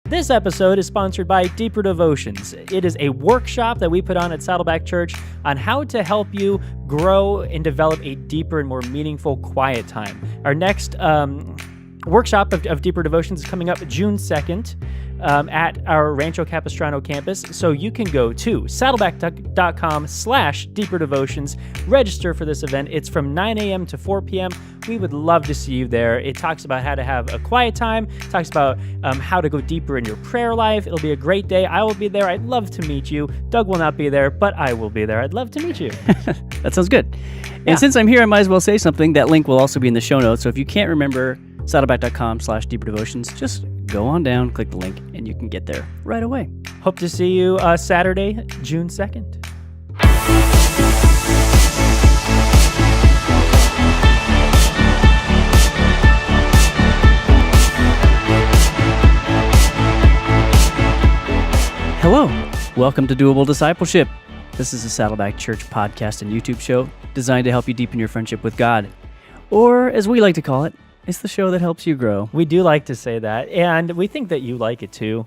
This episode is sponsored by Deeper Devotions. It is a workshop that we put on at Saddleback Church on how to help you grow and develop a deeper and more meaningful quiet time. Our next workshop of Deeper Devotions is coming up June 2nd at our Rancho Capistrano campus. So you can go to saddleback.com/Deeper Devotions, register for this event. It's from 9 a.m. to 4 p.m. We would love to see you there. It talks about how to have a quiet time, talks about how to go deeper in your prayer life. It'll be a great day. I will be there. I'd love to meet you. Doug will not be there, but I will be there. I'd love to meet you. That sounds good. And since I'm here, I might as well say something. That link will also be in the show notes. So if you can't remember saddleback.com/Deeper Devotions, just go on down, click the link, and you can get there right away. Hope to see you Saturday, June 2nd. Hello. Welcome to Doable Discipleship. This is a Saddleback Church podcast and YouTube show designed to help you deepen your friendship with God. Or, as we like to call it, it's the show that helps you grow. We do like to say that, and we think that you like it too.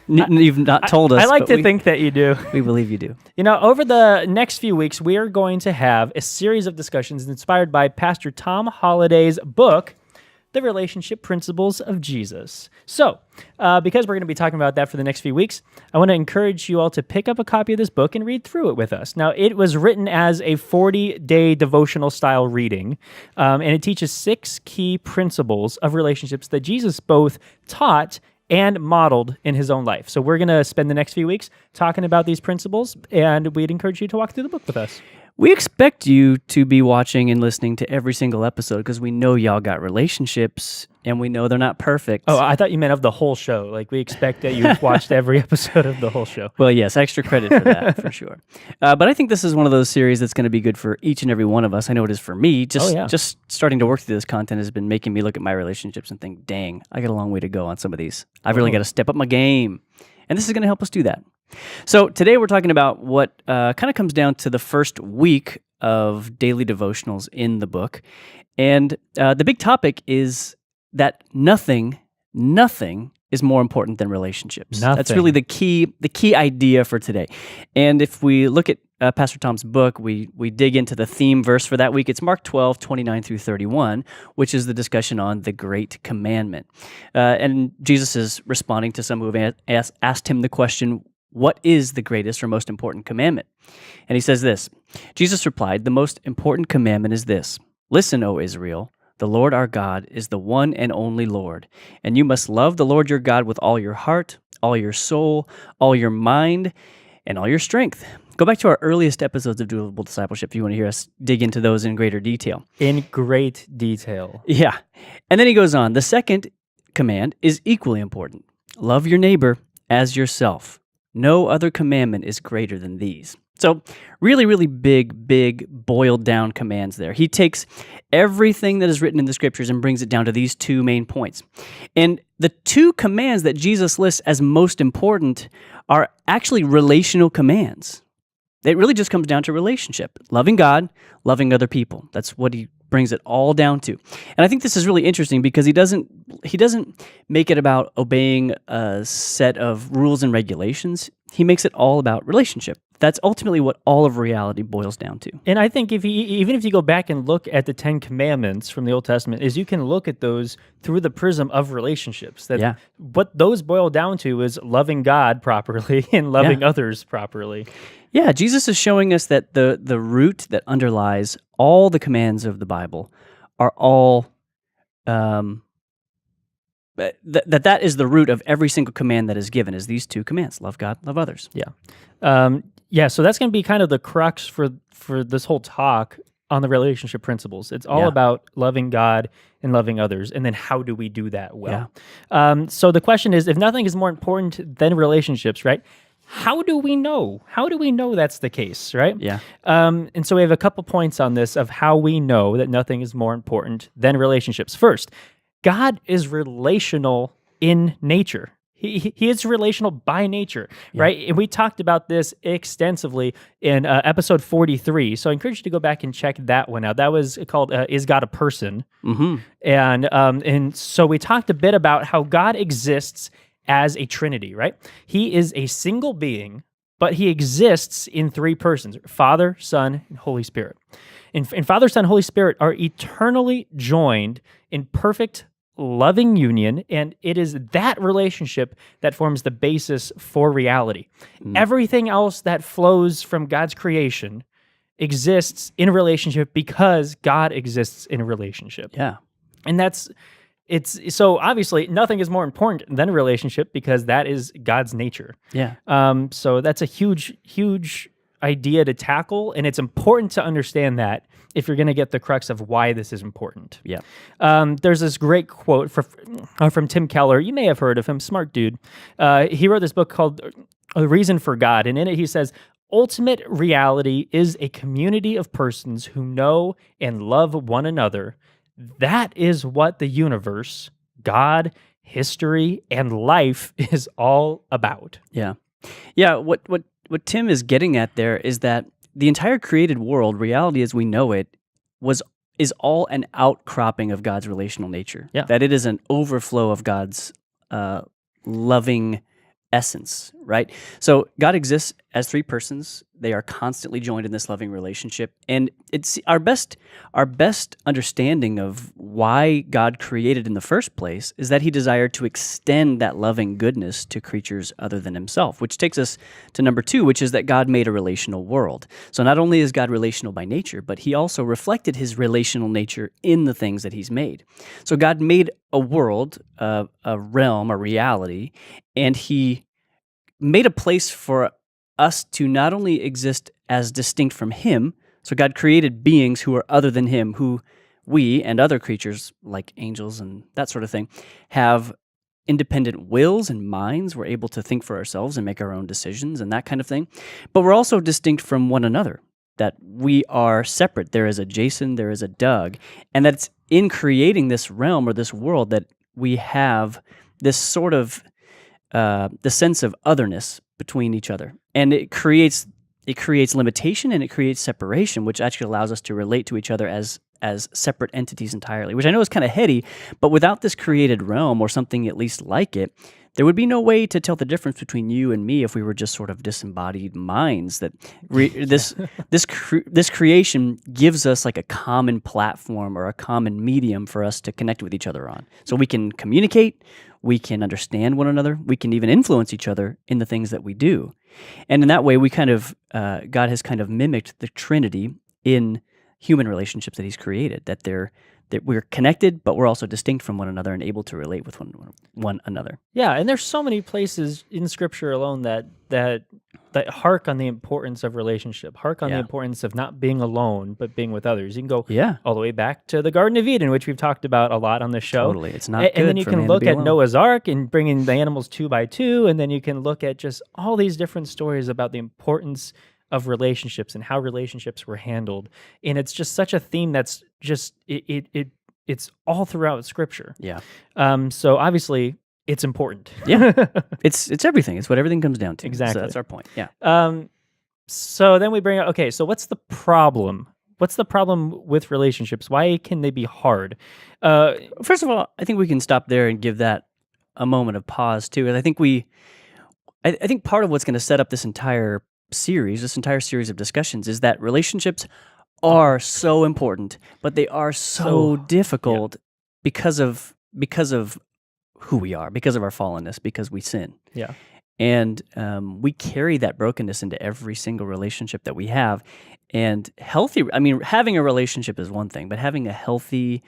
You've not told us. I like to think that you do. We believe you do. You know, over the next few weeks, we are going to have a series of discussions inspired by Pastor Tom Holliday's book, The Relationship Principles of Jesus. So, because we're going to be talking about that for the next few weeks, I want to encourage you all to pick up a copy of this book and read through it with us. Now, it was written as a 40-day devotional style reading, and it teaches 6 key principles of relationships that Jesus both taught and modeled in his own life. So we're going to spend the next few weeks talking about these principles, and we'd encourage you to walk through the book with us. We expect you to be watching and listening to every single episode because we know y'all got relationships and we know they're not perfect. Oh, I thought you meant of the whole show. Like, we expect that you've watched every episode of the whole show. Well, yes, extra credit for that, for sure. But I think this is one of those series that's going to be good for each and every one of us. I know it is for me. Just starting to work through this content has been making me look at my relationships and think, dang, I got a long way to go on some of these. I've really got to step up my game. And this is going to help us do that. So today we're talking about what kind of comes down to the first week of daily devotionals in the book. And the big topic is that nothing is more important than relationships. That's really the key idea for today. And if we look at Pastor Tom's book, we dig into the theme verse for that week. It's Mark 12, 29 through 31, which is the discussion on the Great Commandment. And Jesus is responding to some who have asked him the question, what is the greatest or most important commandment? And he says this, Jesus replied, the most important commandment is this, listen, O Israel, the Lord our God is the one and only Lord, and you must love the Lord your God with all your heart, all your soul, all your mind, and all your strength. Go back to our earliest episodes of Doable Discipleship if you want to hear us dig into those in greater detail. In great detail. Yeah. And then he goes on, the second command is equally important. Love your neighbor as yourself. No other commandment is greater than these. So really, really big, boiled down commands there. He takes everything that is written in the scriptures and brings it down to these 2 main points. And the 2 commands that Jesus lists as most important are actually relational commands. It really just comes down to relationship. Loving God, loving other people. That's what he brings it all down to. And I think this is really interesting because he doesn't make it about obeying a set of rules and regulations. He makes it all about relationship. That's ultimately what all of reality boils down to. And I think even if you go back and look at the 10 Commandments from the Old Testament, is you can look at those through the prism of relationships. What those boil down to is loving God properly and loving others properly. Yeah, Jesus is showing us that the root that underlies all the commands of the Bible are all that is the root of every single command that is given, is these 2 commands, love God, love others. Yeah. So that's going to be kind of the crux for this whole talk on the relationship principles. It's all about loving God and loving others, and then how do we do that well? So the question is, if nothing is more important than relationships, right? How do we know? How do we know that's the case, right? Yeah. And so we have a couple points on this of how we know that nothing is more important than relationships. First, God is relational in nature. He is relational by nature, right? And we talked about this extensively in episode 43. So I encourage you to go back and check that one out. That was called "Is God a Person?" Mm-hmm. And so we talked a bit about how God exists as a trinity, right? He is a single being, but he exists in three persons: Father, Son, and Holy Spirit. And Father, Son, Holy Spirit are eternally joined in perfect loving union, and it is that relationship that forms the basis for reality. Everything else that flows from God's creation exists in a relationship because God exists in a relationship. Yeah. And it's so obviously nothing is more important than a relationship because that is God's nature. Yeah. So that's a huge idea to tackle, and it's important to understand that if you're going to get the crux of why this is important. Yeah. There's this great quote from Tim Keller. You may have heard of him, smart dude. He wrote this book called A Reason for God, and in it he says, ultimate reality is a community of persons who know and love one another. That is what the universe, God, history, and life is all about. Yeah. Yeah. What Tim is getting at there is that the entire created world, reality as we know it, is all an outcropping of God's relational nature. Yeah. That it is an overflow of God's loving essence, right? So God exists as three persons. They are constantly joined in this loving relationship, and it's our best understanding of why God created in the first place is that he desired to extend that loving goodness to creatures other than himself, which takes us to number 2, which is that God made a relational world. So not only is God relational by nature, but he also reflected his relational nature in the things that he's made. So God made a world, a realm, a reality, and he made a place for us to not only exist as distinct from him, so God created beings who are other than him, who we and other creatures like angels and that sort of thing have independent wills and minds. We're able to think for ourselves and make our own decisions and that kind of thing. But we're also distinct from one another, that we are separate. There is a Jason, there is a Doug, and that's in creating this realm or this world that we have this sort of the sense of otherness between each other, and it creates limitation and it creates separation, which actually allows us to relate to each other as separate entities entirely, which I know is kind of heady, but without this created realm or something at least like it, there would be no way to tell the difference between you and me if we were just sort of disembodied minds. That this creation gives us like a common platform or a common medium for us to connect with each other on, so we can communicate, we can understand one another, we can even influence each other in the things that we do, and in that way, we kind of God has kind of mimicked the Trinity in human relationships that he's created. That we're connected, but we're also distinct from one another and able to relate with one another. Yeah, and there's so many places in Scripture alone that hark on the importance of relationship, hark on the importance of not being alone, but being with others. You can go all the way back to the Garden of Eden, which we've talked about a lot on this show. Totally, it's not and then you for can man look to be at alone. Noah's Ark and bringing the animals 2 by 2, and then you can look at just all these different stories about the importance of relationships and how relationships were handled. And it's just such a theme that's just it's all throughout Scripture. Yeah. So obviously it's important. Yeah. It's everything. It's what everything comes down to. Exactly. So that's our point. Yeah. So then we bring up, okay, so what's the problem? What's the problem with relationships? Why can they be hard? First of all, I think we can stop there and give that a moment of pause too. And I think I think part of what's going to set up this entire series of discussions is that relationships are so important, but they are so difficult because of who we are, because of our fallenness, because we sin. Yeah. And we carry that brokenness into every single relationship that we have. And having a relationship is one thing, but having a healthy,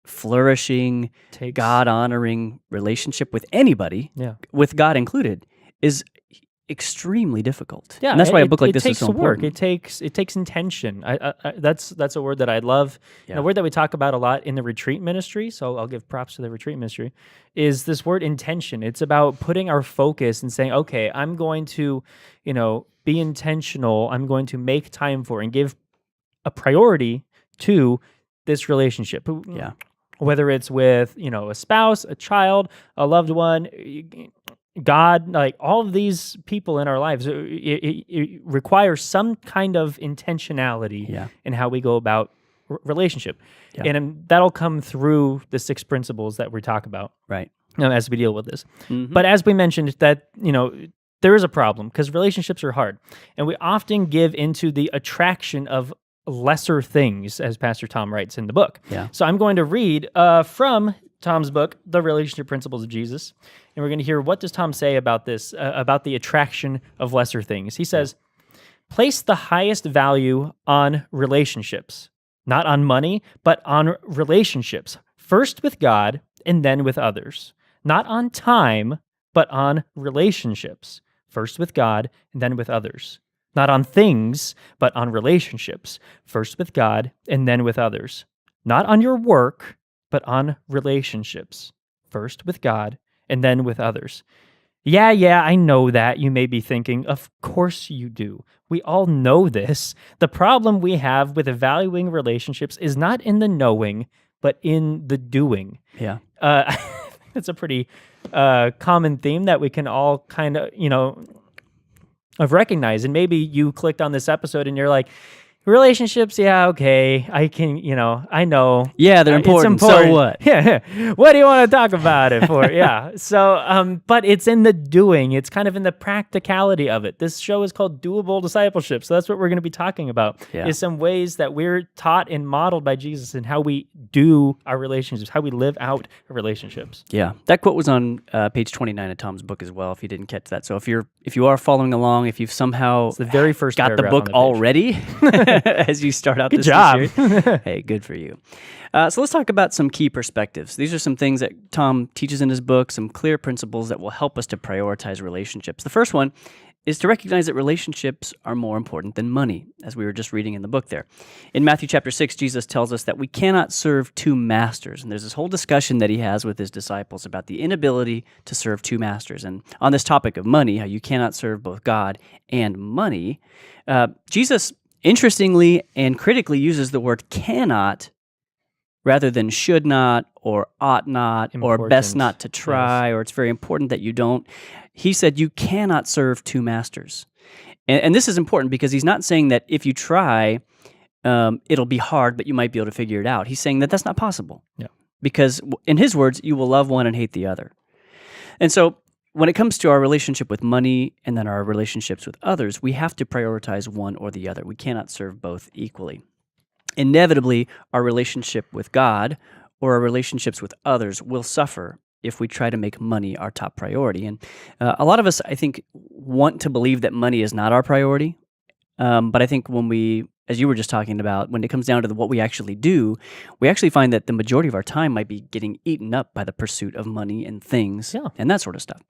flourishing, God-honoring relationship with anybody, with God included, is extremely difficult. Yeah, and that's why a book like this is so work. important. It takes intention. That's a word that I love. Yeah. And a word that we talk about a lot in the retreat ministry. So I'll give props to the retreat ministry. Is this word intention? It's about putting our focus and saying, okay, I'm going to, be intentional. I'm going to make time for and give a priority to this relationship. Yeah. Whether it's with a spouse, a child, a loved one. God, like all of these people in our lives, it requires some kind of intentionality in how we go about relationship. Yeah. And that'll come through the 6 principles that we talk about. Right. as we deal with this. But as we mentioned, that there is a problem because relationships are hard, and we often give into the attraction of lesser things, as Pastor Tom writes in the book. Yeah. So I'm going to read from Tom's book, The Relationship Principles of Jesus, and we're going to hear what does Tom say about this, about the attraction of lesser things. He says, place the highest value on relationships, not on money, but on relationships, first with God and then with others. Not on time, but on relationships, first with God and then with others. Not on things, but on relationships, first with God and then with others. Not on your work, but on relationships, first with God and then with others. Yeah, I know that, you may be thinking. Of course you do. We all know this. The problem we have with evaluating relationships is not in the knowing, but in the doing. Yeah. It's a pretty common theme that we can all kind of recognize. And maybe you clicked on this episode and you're like, relationships, yeah, okay. I can, I know. Yeah, they're important. It's important. So what? Yeah. What do you want to talk about it for? Yeah. So, but it's in the doing. It's kind of in the practicality of it. This show is called Doable Discipleship. So that's what we're going to be talking about, is some ways that we're taught and modeled by Jesus and how we do our relationships, how we live out our relationships. Yeah. That quote was on page 29 of Tom's book as well, if you didn't catch that. So if you are following along, if you've somehow it's the very first got the book already as you start out good this job. series, hey, good for you. So let's talk about some key perspectives. These are some things that Tom teaches in his book, some clear principles that will help us to prioritize relationships. The first one is to recognize that relationships are more important than money, as we were just reading in the book there. In Matthew chapter 6, Jesus tells us that we cannot serve two masters. And there's this whole discussion that he has with his disciples about the inability to serve two masters. And on this topic of money, how you cannot serve both God and money, Jesus interestingly and critically uses the word cannot rather than should not or ought not or best not to try, or it's very important that you don't. He said you cannot serve two masters. And this is important because he's not saying that if you try, it'll be hard, but you might be able to figure it out. He's saying that that's not possible. Yeah. Because in his words, you will love one and hate the other. And so when it comes to our relationship with money and then our relationships with others, we have to prioritize one or the other. We cannot serve both equally. Inevitably, our relationship with God or our relationships with others will suffer if we try to make money our top priority. And a lot of us, I think, want to believe that money is not our priority. But I think when we, as you were just talking about, when it comes down to what we actually do, we actually find that the majority of our time might be getting eaten up by the pursuit of money and things and that sort of stuff.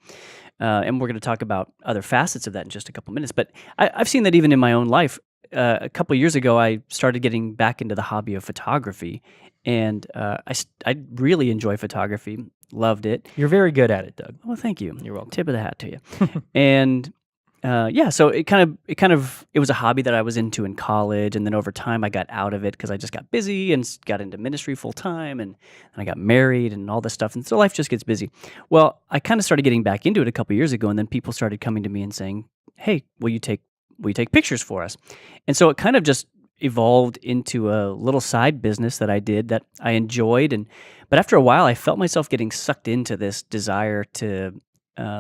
And we're going to talk about other facets of that in just a couple minutes. But I've seen that even in my own life. A couple of years ago, I started getting back into the hobby of photography, and I really enjoy photography. Loved it. You're very good at it, Doug. Well, thank you. You're welcome. Tip of the hat to you. And so it was a hobby that I was into in college, and then over time I got out of it because I just got busy and got into ministry full time, and I got married and all this stuff, and so life just gets busy. Well, I kind of started getting back into it a couple of years ago, and then people started coming to me and saying, "Hey, will you take pictures for us?" And so it kind of just evolved into a little side business that I did that I enjoyed. But after a while, I felt myself getting sucked into this desire to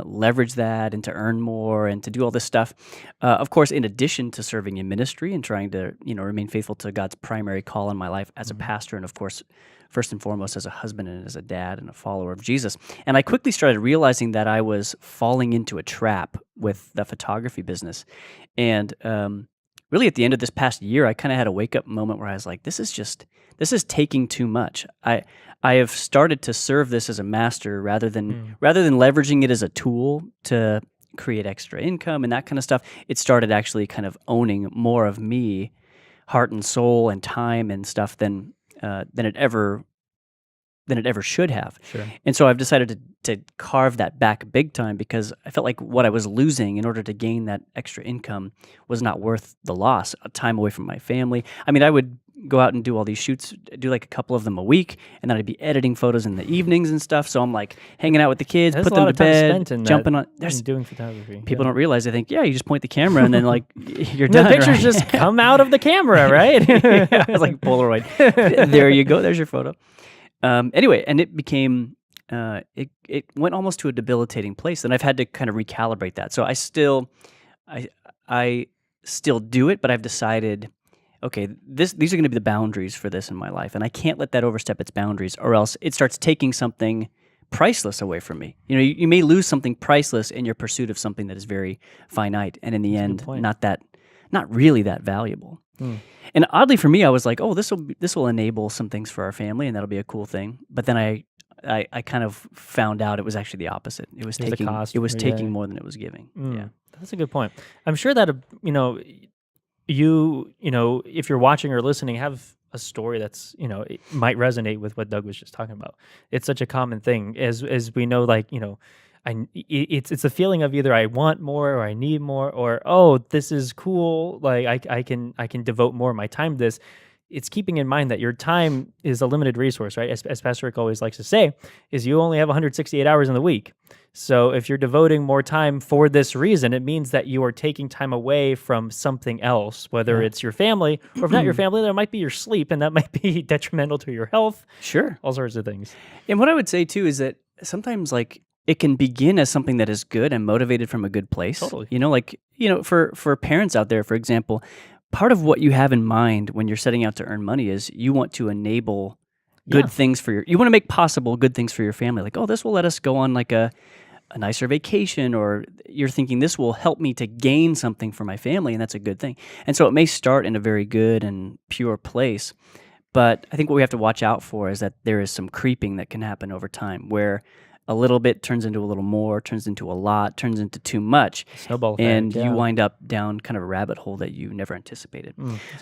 leverage that and to earn more and to do all this stuff. Of course, in addition to serving in ministry and trying to remain faithful to God's primary call in my life as a pastor, and of course, first and foremost as a husband and as a dad and a follower of Jesus. And I quickly started realizing that I was falling into a trap with the photography business. And really at the end of this past year, I kind of had a wake-up moment where I was like, this is taking too much. I have started to serve this as a master rather than leveraging it as a tool to create extra income and that kind of stuff. It started actually kind of owning more of me, heart and soul and time and stuff than it ever should have. Sure. And so I've decided to carve that back big time because I felt like what I was losing in order to gain that extra income was not worth the loss. Time away from my family. I mean, I would go out and do all these shoots, do like a couple of them a week, and then I'd be editing photos in the evenings and stuff. So I'm like hanging out with the kids, put them to bed, jumping on. There's doing photography. People don't realize. They think, you just point the camera and then like you're done. The pictures right? just come out of the camera, right? Yeah, it's like Polaroid. There you go. There's your photo. Anyway, and it became it went almost to a debilitating place, and I've had to kind of recalibrate that. So I still do it, but I've decided, okay, these are going to be the boundaries for this in my life, and I can't let that overstep its boundaries, or else it starts taking something priceless away from me. You may lose something priceless in your pursuit of something that is very finite, and in the end, not really that valuable. And oddly for me, I was like, oh, this will enable some things for our family, and that'll be a cool thing. But then I kind of found out it was actually the opposite. It was taking more than it was giving. Yeah, that's a good point. I'm sure that if you're watching or listening, have a story that's it might resonate with what Doug was just talking about. It's such a common thing, as we know, it's a feeling of either I want more or I need more, or oh, this is cool, like I can devote more of my time to this. It's keeping in mind that your time is a limited resource, right? As Pastor Rick always likes to say, is you only have 168 hours in the week. So if you're devoting more time for this reason, it means that you are taking time away from something else, whether it's your family, or if not your family, there might be your sleep, and that might be detrimental to your health. Sure. All sorts of things. And what I would say too is that sometimes it can begin as something that is good and motivated from a good place. Totally. For parents out there, for example, part of what you have in mind when you're setting out to earn money is you want to enable good things you want to make possible good things for your family. Like, oh, this will let us go on like a nicer vacation, or you're thinking this will help me to gain something for my family, and that's a good thing. And so it may start in a very good and pure place, but I think what we have to watch out for is that there is some creeping that can happen over time, where a little bit turns into a little more, turns into a lot, turns into too much. Snowball effect, and you wind up down kind of a rabbit hole that you never anticipated.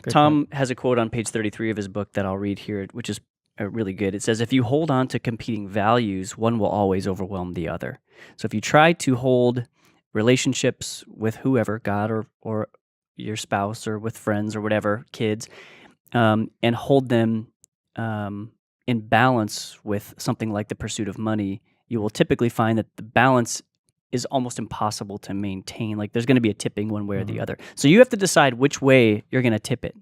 Tom has a quote on page 33 of his book that I'll read here, which is really good. It says, if you hold on to competing values, one will always overwhelm the other. So if you try to hold relationships with whoever, God or your spouse, or with friends or whatever, kids, and hold them in balance with something like the pursuit of money, you will typically find that the balance is almost impossible to maintain. Like, there's going to be a tipping one way or the other. So you have to decide which way you're going to tip it.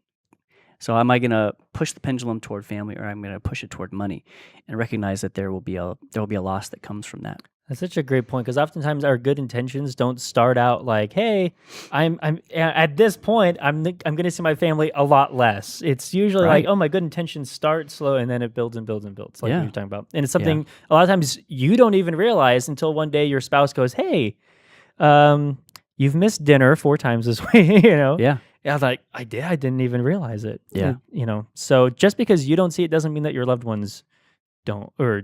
So am I going to push the pendulum toward family, or I'm going to push it toward money, and recognize that there will be a loss that comes from that. That's such a great point, because oftentimes our good intentions don't start out like, "Hey, I'm at this point, I'm going to see my family a lot less." It's usually like, "Oh, my good intentions start slow, and then it builds and builds and builds," like you're talking about. And it's something a lot of times you don't even realize until one day your spouse goes, "Hey, you've missed dinner 4 times this week," Yeah. I was like, I didn't even realize it. Yeah. So just because you don't see it doesn't mean that your loved ones don't. Or,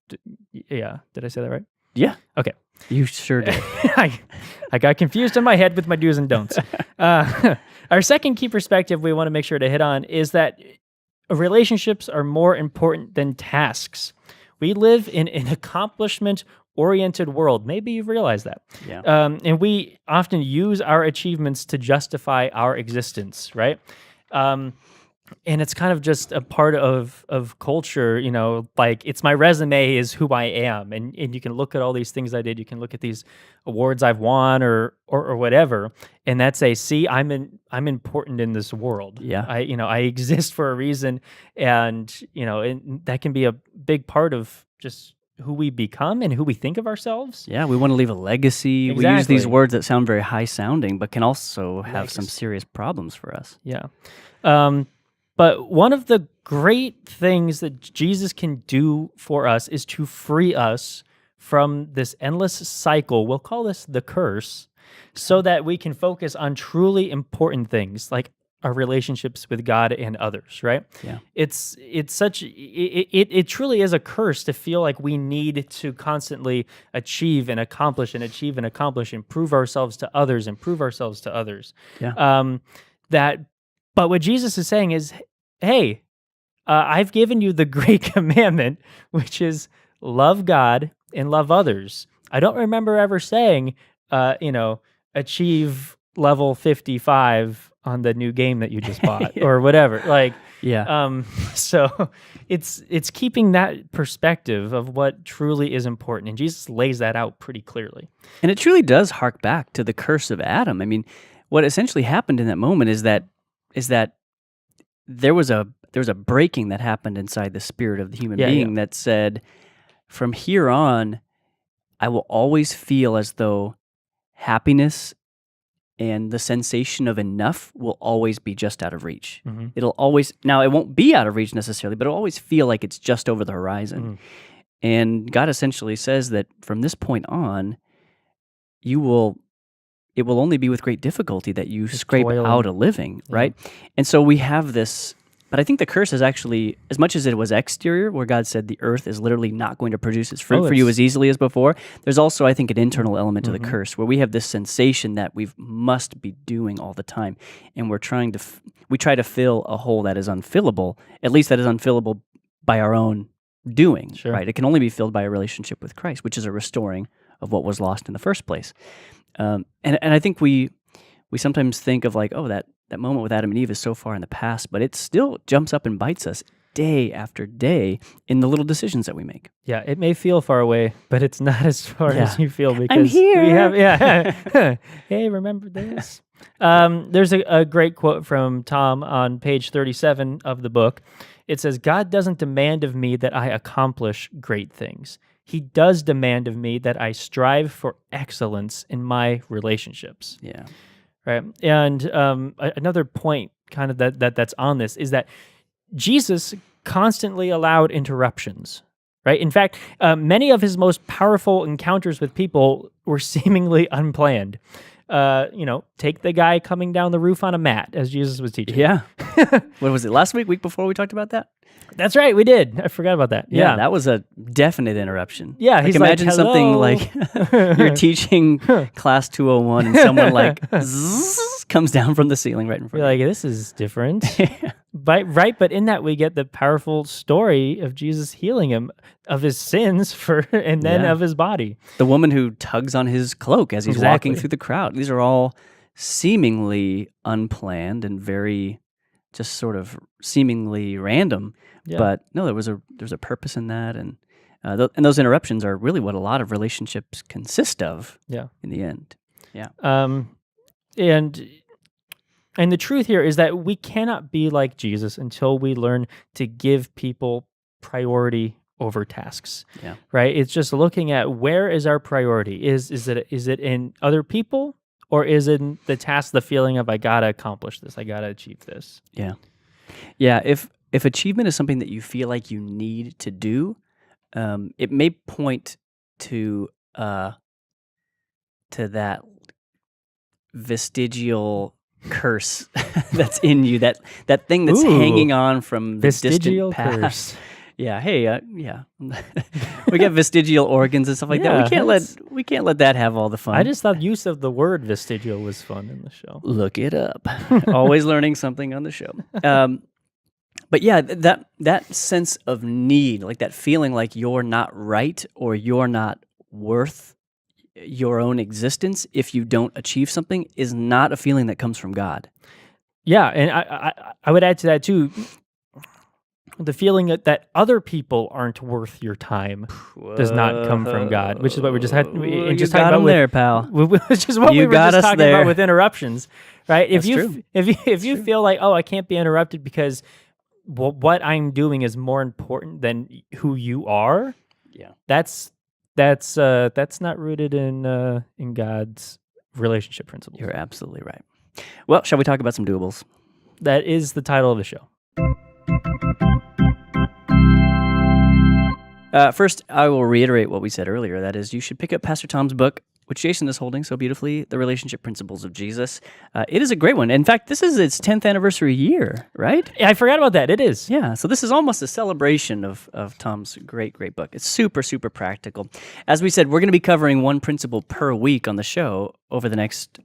did I say that right? Yeah. Okay. You sure did. I got confused in my head with my do's and don'ts. Our second key perspective we want to make sure to hit on is that relationships are more important than tasks. We live in an accomplishment-oriented world. Maybe you've realized that. Yeah. And we often use our achievements to justify our existence, right? And it's kind of just a part of culture, like it's my resume is who I am. And you can look at all these things I did. You can look at these awards I've won or whatever. And that's see, I'm important in this world. Yeah. I exist for a reason. And that can be a big part of just who we become and who we think of ourselves. Yeah, we want to leave a legacy. Exactly. We use these words that sound very high sounding, but can also have some serious problems for us. Yeah. But one of the great things that Jesus can do for us is to free us from this endless cycle. We'll call this the curse, so that we can focus on truly important things like our relationships with God and others, right? Yeah. It truly is a curse to feel like we need to constantly achieve and accomplish and achieve and accomplish and prove ourselves to others and prove ourselves to others. Yeah. But what Jesus is saying is, hey, I've given you the great commandment, which is love God and love others. I don't remember ever saying, achieve level 55 on the new game that you just bought or whatever. So it's keeping that perspective of what truly is important. And Jesus lays that out pretty clearly. And it truly does hark back to the curse of Adam. I mean, what essentially happened in that moment is that there was a breaking that happened inside the spirit of the human being that said, from here on, I will always feel as though happiness and the sensation of enough will always be just out of reach. Mm-hmm. It'll always, now it won't be out of reach necessarily, but it'll always feel like it's just over the horizon. Mm-hmm. And God essentially says that from this point on, it will only be with great difficulty that you scrape out a living, right? And so we have this, but I think the curse is actually, as much as it was exterior, where God said the earth is literally not going to produce its fruit for you as easily as before, there's also, I think, an internal element to the curse, where we have this sensation that we must be doing all the time, and we try to fill a hole that is unfillable, at least that is unfillable by our own doing, right? It can only be filled by a relationship with Christ, which is a restoring of what was lost in the first place. And I think we sometimes think of like, oh, that moment with Adam and Eve is so far in the past, but it still jumps up and bites us day after day in the little decisions that we make. Yeah, it may feel far away, but it's not as far as you feel because I'm here. We have, hey, remember this? There's a great quote from Tom on page 37 of the book. It says, God doesn't demand of me that I accomplish great things. He does demand of me that I strive for excellence in my relationships. Yeah. Right. And another point kind of that's on this is that Jesus constantly allowed interruptions, right? In fact, many of his most powerful encounters with people were seemingly unplanned. Take the guy coming down the roof on a mat as Jesus was teaching. Yeah. What was it, last week before we talked about that? That's right, we did. I forgot about that. Yeah. That was a definite interruption. Yeah, like, he's imagine like, something like you're teaching class 201 and someone like zzz, comes down from the ceiling right in front You're of you. like, this is different. But in that we get the powerful story of Jesus healing him of his sins and then of his body. The woman who tugs on his cloak as he's walking through the crowd. These are all seemingly unplanned and very just sort of seemingly random. Yeah. But no, there's a purpose in that, and those interruptions are really what a lot of relationships consist of. Yeah. In the end. Yeah. And the truth here is that we cannot be like Jesus until we learn to give people priority over tasks. Yeah. Right? It's just looking at where is our priority? Is it in other people, or is it in the task, the feeling of I gotta accomplish this, I gotta achieve this? Yeah. Yeah. If achievement is something that you feel like you need to do, it may point to that vestigial curse that's in you, that thing that's hanging on from the distant past. Curse. Yeah. Hey. Yeah. We get vestigial organs and stuff like that. We can't let that have all the fun. I just thought use of the word vestigial was fun in the show. Look it up. Always learning something on the show. But yeah, that sense of need, like that feeling like you're not right or you're not worth your own existence if you don't achieve something, is not a feeling that comes from God. Yeah, and I would add to that too, the feeling that other people aren't worth your time does not come from God, which is what we just had. You just got him there, pal. Which is what we were just talking about with interruptions, right? If you feel like, oh, I can't be interrupted because what I'm doing is more important than who you are. Yeah, that's not rooted in God's relationship principles. You're absolutely right. Well, shall we talk about some doables? That is the title of the show. First, I will reiterate what we said earlier. That is, you should pick up Pastor Tom's book, which Jason is holding so beautifully, The Relationship Principles of Jesus. It is a great one. In fact, this is its 10th anniversary year, right? I forgot about that. It is. Yeah, so this is almost a celebration of Tom's great, great book. It's super, super practical. As we said, we're going to be covering one principle per week on the show over the next,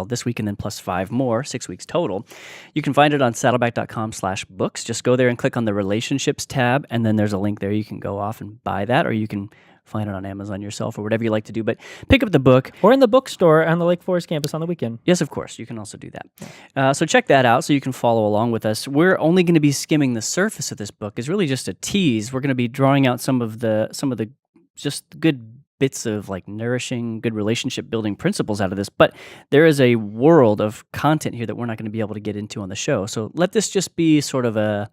this week and then plus 5 more, 6 weeks total. You can find it on saddleback.com/books. Just go there and click on the Relationships tab, and then there's a link there. You can go off and buy that, or you can find it on Amazon yourself or whatever you like to do, but pick up the book. Or in the bookstore on the Lake Forest campus on the weekend. Yes, of course. You can also do that. So check that out so you can follow along with us. We're only going to be skimming the surface of this book. It's really just a tease. We're going to be drawing out some of the just good bits of like nourishing, good relationship building principles out of this, but there is a world of content here that we're not going to be able to get into on the show. So let this just be sort of a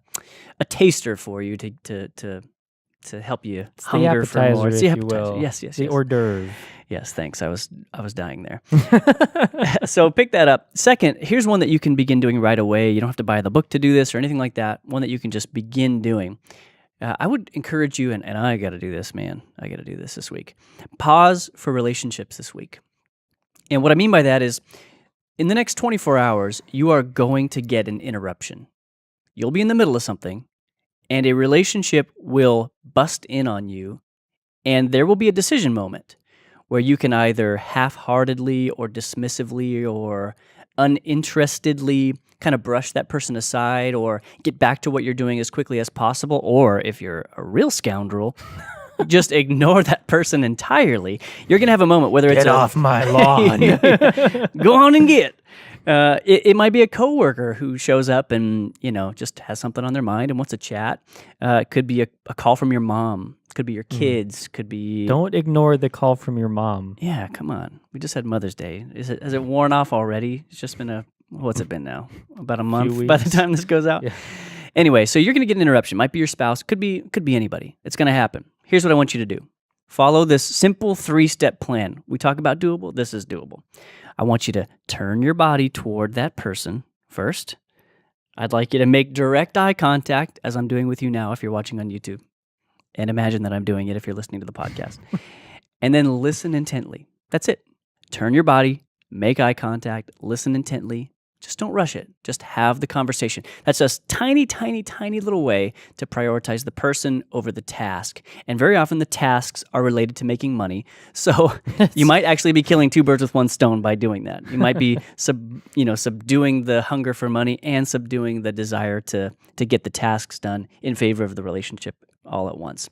taster for you to to help you it's hunger the for appetizer, more. It's if the you appetizer. will. Yes, The hors d'oeuvre. Yes, thanks. I was dying there. So pick that up. Second, here's one that you can begin doing right away. You don't have to buy the book to do this or anything like that. One that you can just begin doing. I would encourage you, and I got to do this, man. I got to do this week. Pause for relationships this week. And what I mean by that is, in the next 24 hours, you are going to get an interruption. You'll be in the middle of something, and a relationship will bust in on you, and there will be a decision moment where you can either half-heartedly or dismissively or uninterestedly kind of brush that person aside or get back to what you're doing as quickly as possible, or if you're a real scoundrel, just ignore that person entirely. You're going to have a moment, whether it's Get off my lawn. Go on and get. It might be a coworker who shows up and, just has something on their mind and wants to chat. It could be a call from your mom. It could be your kids. Could be... Don't ignore the call from your mom. Yeah, come on. We just had Mother's Day. Has it worn off already? It's just been what's it been now? About a month by the time this goes out? Yeah. Anyway, so you're going to get an interruption. Might be your spouse. Could be anybody. It's going to happen. Here's what I want you to do. Follow this simple 3-step plan. We talk about doable. This is doable. I want you to turn your body toward that person first. I'd like you to make direct eye contact, as I'm doing with you now if you're watching on YouTube. And imagine that I'm doing it if you're listening to the podcast. And then listen intently. That's it. Turn your body, make eye contact, listen intently. Just don't rush it. Just have the conversation. That's a tiny, tiny, tiny little way to prioritize the person over the task. And very often the tasks are related to making money. So you might actually be killing 2 birds with 1 stone by doing that. You might be subduing the hunger for money and subduing the desire to get the tasks done in favor of the relationship all at once.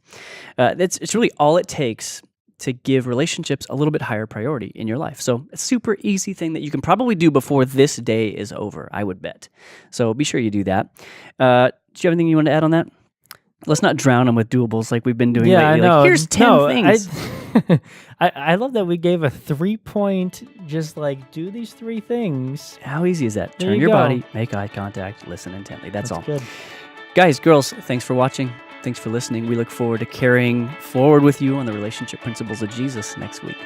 It's really all it takes to give relationships a little bit higher priority in your life. So a super easy thing that you can probably do before this day is over, I would bet. So be sure you do that. Do you have anything you want to add on that? Let's not drown them with doables like we've been doing lately. I know. Like, here's 10 things. I love that we gave a 3-point, just like, do these 3 things. How easy is that? Turn your body, make eye contact, listen intently. That's all. Good. Guys, girls, thanks for watching. Thanks for listening. We look forward to carrying forward with you on the relationship principles of Jesus next week.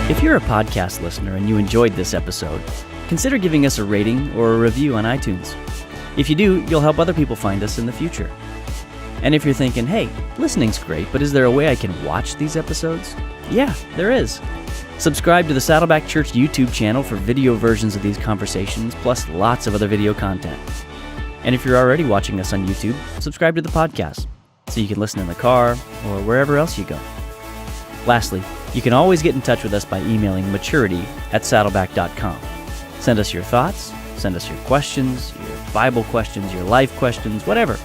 If you're a podcast listener and you enjoyed this episode, consider giving us a rating or a review on iTunes. If you do, you'll help other people find us in the future. And if you're thinking, hey, listening's great, but is there a way I can watch these episodes? Yeah, there is. Subscribe to the Saddleback Church YouTube channel for video versions of these conversations, plus lots of other video content. And if you're already watching us on YouTube, subscribe to the podcast so you can listen in the car or wherever else you go. Lastly, you can always get in touch with us by emailing maturity@saddleback.com. Send us your thoughts, send us your questions, your Bible questions, your life questions, whatever.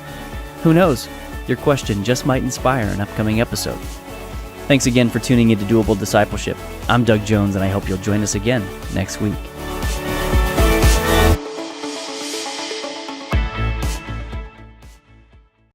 Who knows? Your question just might inspire an upcoming episode. Thanks again for tuning into Doable Discipleship. I'm Doug Jones, and I hope you'll join us again next week.